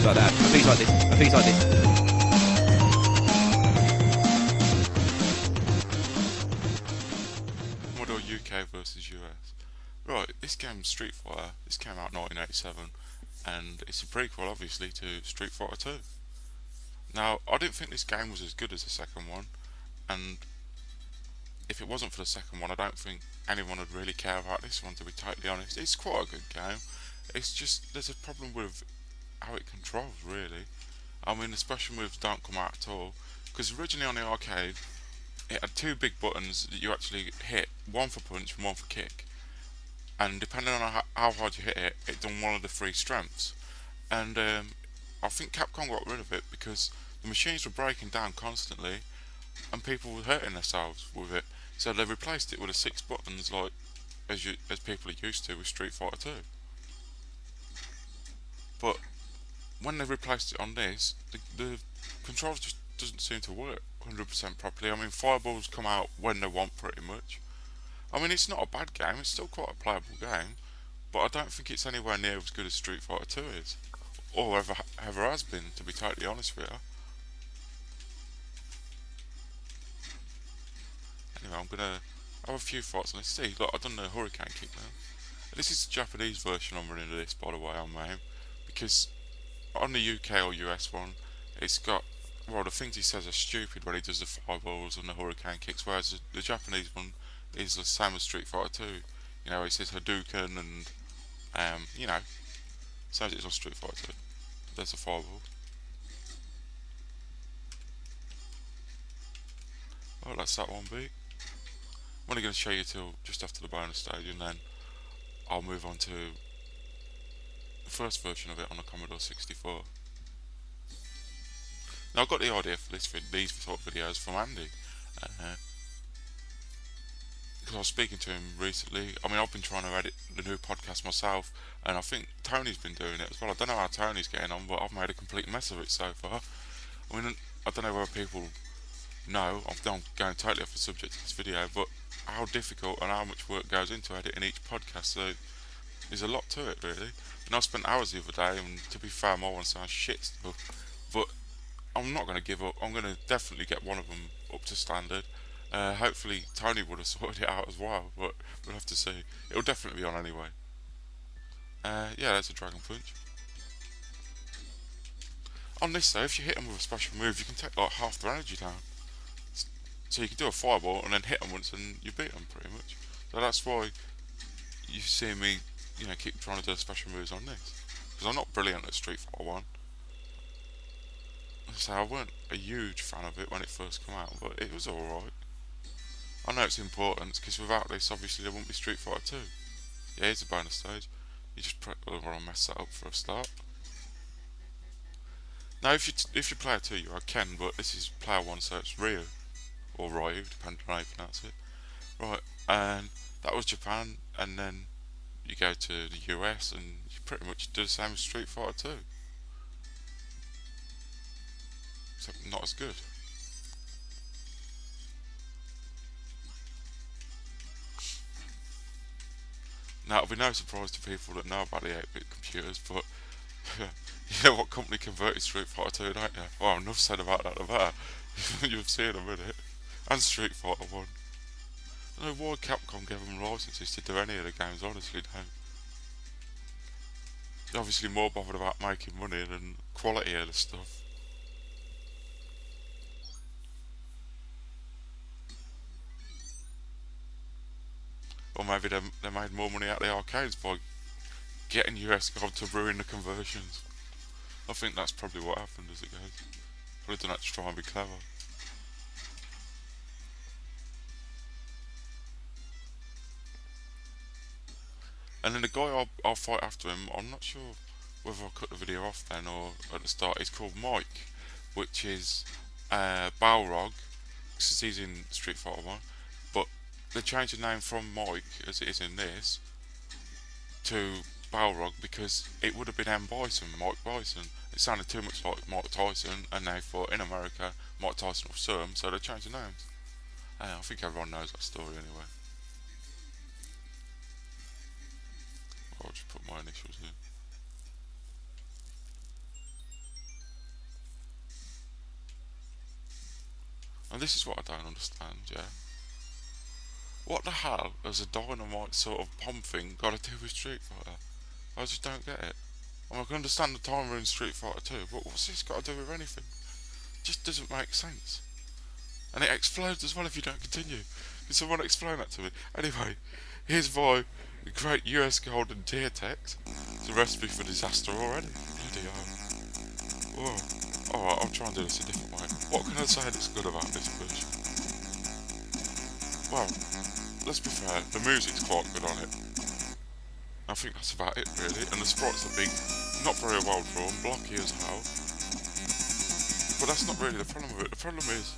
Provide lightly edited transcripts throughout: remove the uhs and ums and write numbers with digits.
like that, and things like this, and things like this. Commodore UK versus US. Right, this game's Street Fighter. This came out in 1987, and it's a prequel, obviously, to Street Fighter 2. Now, I didn't think this game was as good as the second one, and if it wasn't for the second one, I don't think anyone would really care about this one, to be totally honest. It's quite a good game. It's just, there's a problem with how it controls, really. I mean, especially moves don't come out at all, because originally on the arcade, it had two big buttons that you actually hit, one for punch and one for kick. And depending on how hard you hit it, it done one of the three strengths. And I think Capcom got rid of it because the machines were breaking down constantly, and people were hurting themselves with it. So they replaced it with the 6 buttons, like as people are used to with Street Fighter 2. But when they replaced it on this, the controls just doesn't seem to work 100% properly. I mean, fireballs come out when they want, pretty much. I mean, it's not a bad game, it's still quite a playable game, but I don't think it's anywhere near as good as Street Fighter 2 is, or ever has been, to be totally honest with you. Anyway, I'm gonna have a few thoughts on this. See, look, I've done the Hurricane Kick now. This is the Japanese version I'm running of this, by the way, on my aim, because on the UK or US one, it's got, well, the things he says are stupid when he does the fireballs and the Hurricane Kicks, whereas the Japanese one is the same as Street Fighter 2. You know, he says Hadouken and, you know, same as it is on Street Fighter 2. There's a fireball. Oh, that's that one beat. I'm only going to show you till just after the bonus stage, and then I'll move on to the first version of it on the Commodore 64. Now, I got the idea for these sort of videos from Andy. Because I was speaking to him recently. I mean, I've been trying to edit the new podcast myself, and I think Tony's been doing it as well. I don't know how Tony's getting on, but I've made a complete mess of it so far. I mean, I don't know whether people know, I'm going totally off the subject of this video, but how difficult and how much work goes into editing each podcast, so there's a lot to it, really. And I spent hours the other day, and to be fair, my one sounds shit still, but I'm not going to give up. I'm going to definitely get one of them up to standard. Hopefully Tony would have sorted it out as well, but we'll have to see. It'll definitely be on anyway. Yeah, there's a Dragon Punch. On this though, if you hit them with a special move, you can take like half their energy down. So you can do a fireball and then hit them once and you beat them pretty much. So that's why you see me, you know, keep trying to do special moves on this. Because I'm not brilliant at Street Fighter 1. So I weren't a huge fan of it when it first came out, but it was alright. I know it's important because without this, obviously, there wouldn't be Street Fighter 2. Yeah, here's a bonus stage. You just I'll mess that up for a start. Now, if you player 2, you can, but this is player 1, so it's Ryu or Ryu, depending on how you pronounce it. Right, and that was Japan, and then you go to the US, and you pretty much do the same as Street Fighter 2, except not as good. Now, it'll be no surprise to people that know about the 8-bit computers, but you know what company converted Street Fighter 2, don't you? Well, enough said about that, the better. You've seen them, innit? And Street Fighter 1. I don't know why Capcom gave them licenses to do any of the games, honestly, don't. They're obviously more bothered about making money than quality of the stuff. Or maybe they made more money out of the arcades by getting US God to ruin the conversions. I think that's probably what happened as it goes. Probably done that to try and be clever. And then the guy I'll fight after him, I'm not sure whether I cut the video off then or at the start, he's called Mike, which is Balrog, because he's in Street Fighter 1, but they changed the name from Mike, as it is in this, to Balrog because it would have been M. Bison, Mike Bison. It sounded too much like Mike Tyson, and they thought in America Mike Tyson will sue him, so they changed the names. I think everyone knows that story anyway. I'll just put my initials in. And this is what I don't understand, yeah. What the hell has a dynamite sort of bomb thing got to do with Street Fighter? I just don't get it. I mean, I can understand the timer in Street Fighter 2, but what's this got to do with anything? It just doesn't make sense. And it explodes as well if you don't continue. Can someone explain that to me? Anyway, here's my great US golden tier text. It's a recipe for disaster already. Bloody hell. Whoa. Alright, I'll try and do this a different way. What can I say that's good about this version? Well, let's be fair, the music's quite good on it. I think that's about it really, and the sprites are big, not very well drawn, blocky as hell. But that's not really the problem with it. The problem is,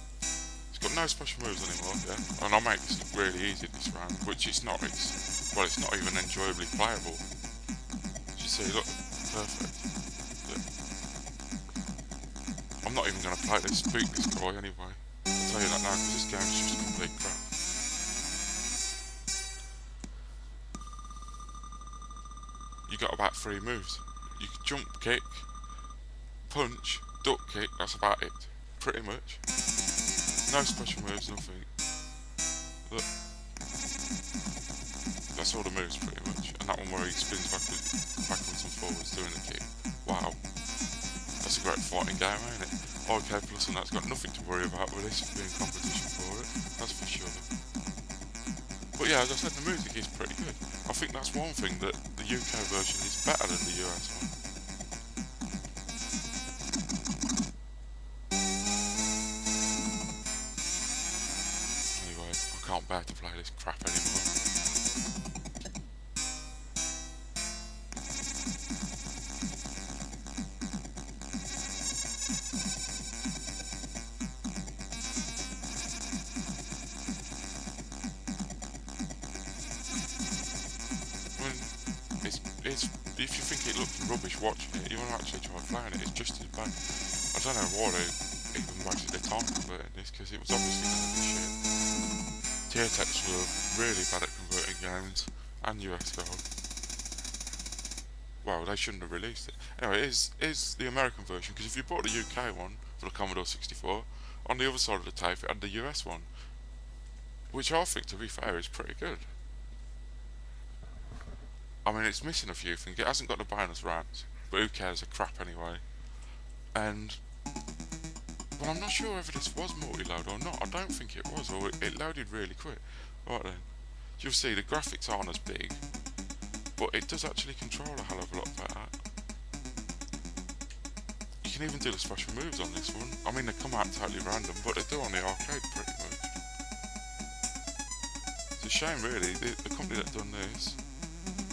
it's got no special moves anymore, yeah? And I'll make this look really easy this round, which it's not. Well, it's not even enjoyably playable. As you see, look, perfect. Yeah. I'm not even going to play this, beat this guy anyway. I'll tell you that now, because this game's just complete crap. You got about 3 moves. You can jump kick, punch, duck kick, that's about it. Pretty much. No special moves, nothing. Look. That's all the moves pretty much. And that one where he spins backwards and forwards doing the kick. Wow. That's a great fighting game, ain't it? OK Plus and that's got nothing to worry about with this being competition for it. That's for sure. But yeah, as I said, the music is pretty good. I think that's one thing that the UK version is better than the US one. Anyway, I can't bear to play this crap anymore. If you think it looks rubbish watching it, you want to actually try playing it, it's just as bad. I don't know why they even wasted their time converting this, because it was obviously going to be shit. Tier techs were really bad at converting games, and US Gold. Well, they shouldn't have released it. Anyway, here's the American version, because if you bought the UK one for the Commodore 64, on the other side of the tape it had the US one, which I think, to be fair, is pretty good. I mean, it's missing a few things. It hasn't got the bonus rounds, but who cares? They're crap anyway. And well, I'm not sure whether this was multi-load or not. I don't think it was, or it loaded really quick. Right then, you'll see the graphics aren't as big, but it does actually control a hell of a lot better. You can even do the special moves on this one. I mean, they come out totally random, but they do on the arcade pretty much. It's a shame, really. The company that done this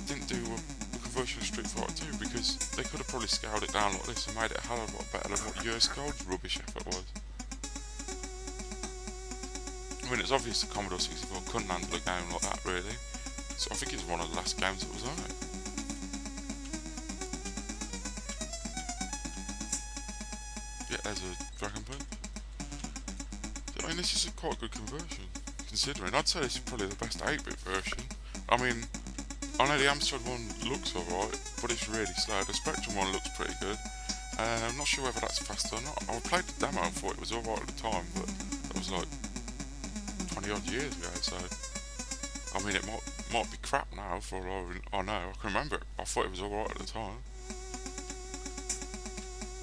didn't do a conversion of Street Fighter 2, because they could have probably scaled it down like this and made it a hell of a lot better than what US Gold's rubbish effort was. I mean, it's obvious the Commodore 64 couldn't handle a game like that, really. So I think it's one of the last games that was on it. Yeah, there's a Dragon Punch. I mean, this is a quite good conversion, considering. I'd say this is probably the best 8-bit version. I mean, I know the Amstrad one looks alright, but it's really slow. The Spectrum one looks pretty good. I'm not sure whether that's fast or not. I played the demo and thought it was alright at the time, but that was like 20 odd years ago, so I mean, it might be crap now for all I know. I can remember it. I thought it was alright at the time.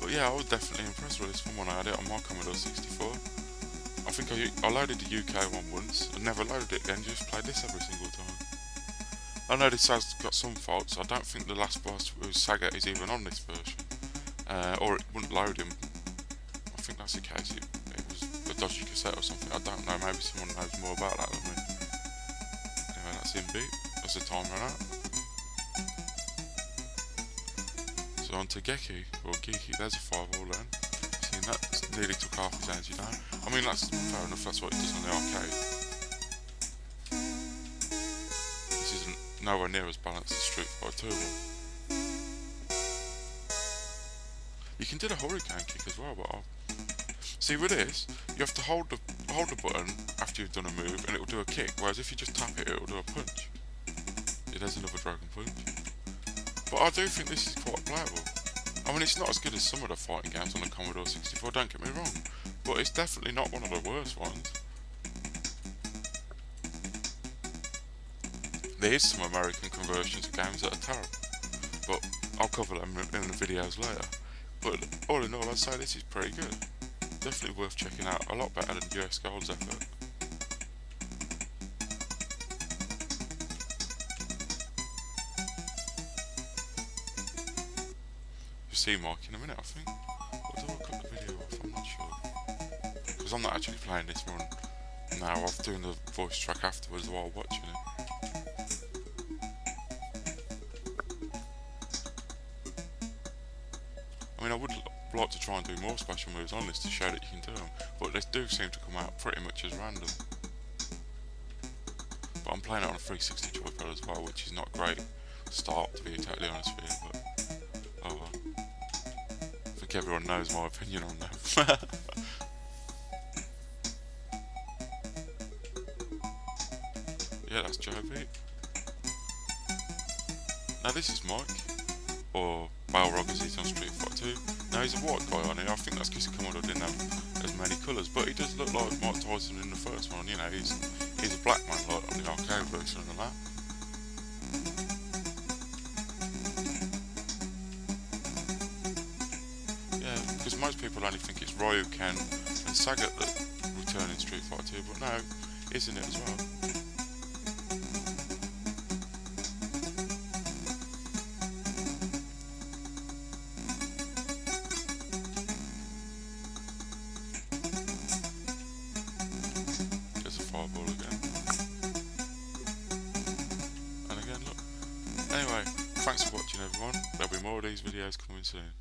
But yeah, I was definitely impressed with this one when I had it on my Commodore 64. I think I loaded the UK one once and never loaded it again, just played this every single time. I know this has got some faults. I don't think the last boss with Saga is even on this version, or it wouldn't load him. I think that's the case. It was a dodgy cassette or something. I don't know. Maybe someone knows more about that than me. Anyway, that's in beat. As the time ran out. So on to Geki or Geeky. There's a 5-all then. See, that nearly took half his energy down. I mean, that's fair enough. That's what it does on the arcade. Nowhere near as balanced as Street Fighter 2. You can do the hurricane kick as well, but see, with this, you have to hold the button after you've done a move, and it will do a kick. Whereas if you just tap it, it will do a punch. Yeah, there's another Dragon Punch. But I do think this is quite playable. I mean, it's not as good as some of the fighting games on the Commodore 64. Don't get me wrong, but it's definitely not one of the worst ones. There is some American conversions of games that are terrible, but I'll cover them in the videos later. But all in all, I'd say this is pretty good. Definitely worth checking out, a lot better than US Gold's effort. You'll see Mike in a minute, I think. Or do I cut the video off? I'm not sure. Because I'm not actually playing this run now, I'm doing the voice track afterwards while watching it. I mean, I would like to try and do more special moves on this to show that you can do them, but they do seem to come out pretty much as random. But I'm playing it on a 360 joypad as well, which is not a great start, to be totally honest with you, but oh well. I think everyone knows my opinion on them. Yeah, that's Joe Beat. Now this is Mike, or Balrog as he's on Street Fighter 2. Now he's a white guy on it. I think that's because the Commodore didn't have as many colours, but he does look like Mike Tyson in the first one. You know, he's a black man like on the arcade version of that. Yeah, because most people only think it's Ryu, Ken, and Sagat that return in Street Fighter 2, but no, isn't it as well? Fireball again. And again, look. Anyway, thanks for watching everyone. There'll be more of these videos coming soon.